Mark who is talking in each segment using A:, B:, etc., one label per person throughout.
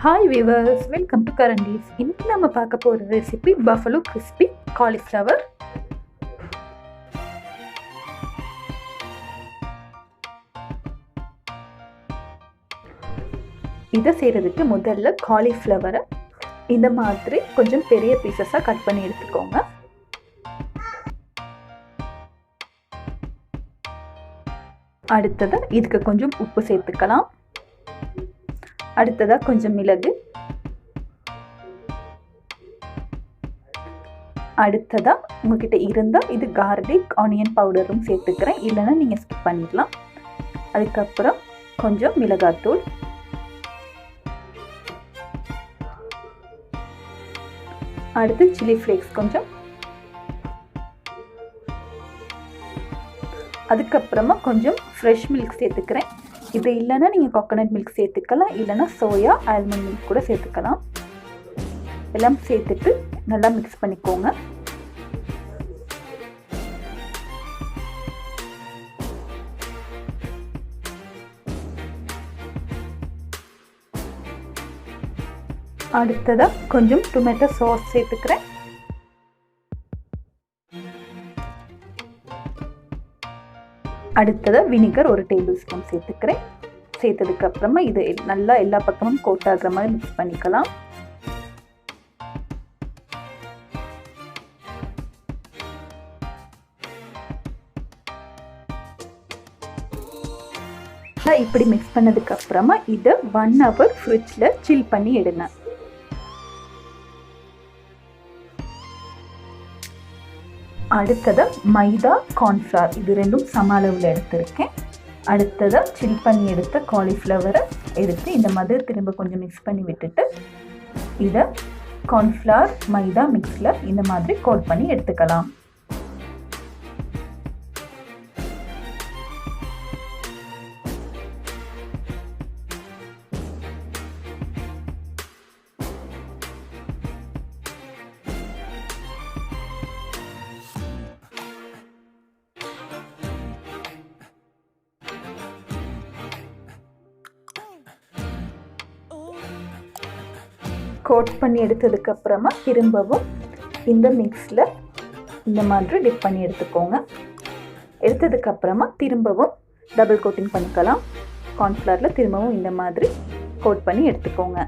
A: Hi viewers, welcome to Karan-Dees. இன்னைக்கு நம்ம பார்க்க போகிற ரெசிபி பஃபலோ கிறிஸ்பி காலிஃப்ளவர். இதை செய்கிறதுக்கு முதல்ல காலிஃப்ளவரை இந்த மாதிரி கொஞ்சம் பெரிய பீசஸாக கட் பண்ணி எடுத்துக்கோங்க. அடுத்தது இதுக்கு கொஞ்சம் உப்பு சேர்த்துக்கலாம். அடுத்ததாக கொஞ்சம் மிளகு, அடுத்ததாக உங்ககிட்ட இருந்தால் இது கார்லிக் ஆனியன் பவுடரும் சேர்த்துக்கிறேன், இல்லைன்னா நீங்கள் ஸ்கிப் பண்ணிடலாம். அதுக்கப்புறம் கொஞ்சம் மிளகாத்தூள், அடுத்து சில்லி ஃப்ளேக்ஸ் கொஞ்சம், அதுக்கப்புறமா கொஞ்சம் ஃப்ரெஷ் மில்க் சேர்த்துக்கிறேன். இது இல்லைன்னா நீங்கள் கோகோனட் மில்க் சேர்த்துக்கலாம், இல்லைன்னா சோயா ஆல்மண்ட் மில்க் கூட சேர்த்துக்கலாம். எல்லாம் சேர்த்துட்டு நல்லா மிக்ஸ் பண்ணிக்கோங்க. அடுத்ததாக கொஞ்சம் டொமேட்டோ சாஸ் சேர்த்துக்கிறேன். அடுத்ததாக வினிகர் 1 டேபிள் ஸ்பூன் சேர்த்துக்கிறேன். சேர்த்ததுக்கப்புறமா இது நல்லா எல்லா பக்கமும் கோட் ஆகிற மாதிரி மிக்ஸ் பண்ணிக்கலாம். இப்படி மிக்ஸ் பண்ணதுக்கப்புறமா இதை 1 hour ஃப்ரிட்ஜில் சில் பண்ணி எடுங்க. அடுத்ததாக மைதா, கார்ன்ஃப்ளவர் இது ரெண்டும் சம அளவில் எடுத்திருக்கேன். அடுத்ததாக சில் பண்ணி எடுத்த காலிஃப்ளவரை எடுத்து இந்த மாதிரி திரும்ப கொஞ்சம் மிக்ஸ் பண்ணி விட்டுட்டு இதை கார்ன்ஃப்ளவர் மைதா மிக்ஸில் இந்த மாதிரி கோட் பண்ணி எடுத்துக்கலாம். கோட் பண்ணி எடுத்ததுக்கப்புறமா திரும்பவும் இந்த மிக்ஸில் இந்த மாதிரி டிப் பண்ணி எடுத்துக்கோங்க. எடுத்ததுக்கப்புறமா திரும்பவும் டபுள் கோட்டிங் பண்ணிக்கலாம். கார்ன்ஃப்ளவரில் திரும்பவும் இந்த மாதிரி கோட் பண்ணி எடுத்துக்கோங்க.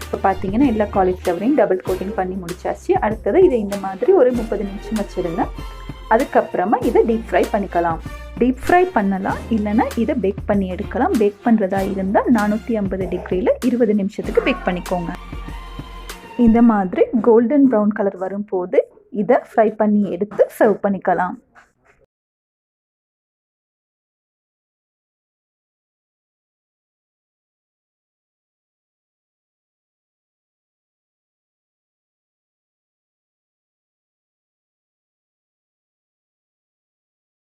A: இப்போ பார்த்தீங்கன்னா எல்லா காலிஃப்ளவரையும் டபுள் கோட்டிங் பண்ணி முடிச்சாச்சு. அடுத்தது இதை இந்த மாதிரி ஒரு 30 நிமிஷம் வச்சுருங்க. அதுக்கப்புறமா இதை டீப் ஃப்ரை பண்ணிக்கலாம். டீப் ஃப்ரை பண்ணலாம், இல்லைன்னா இதை பேக் பண்ணி எடுக்கலாம். பேக் பண்ணுறதா இருந்தால் 450 டிகிரியில் 20 நிமிஷத்துக்கு பேக் பண்ணிக்கோங்க. இந்த மாதிரி கோல்டன் ப்ரௌன் கலர் வரும்போது இதை ஃப்ரை பண்ணி எடுத்து சர்வ் பண்ணிக்கலாம்.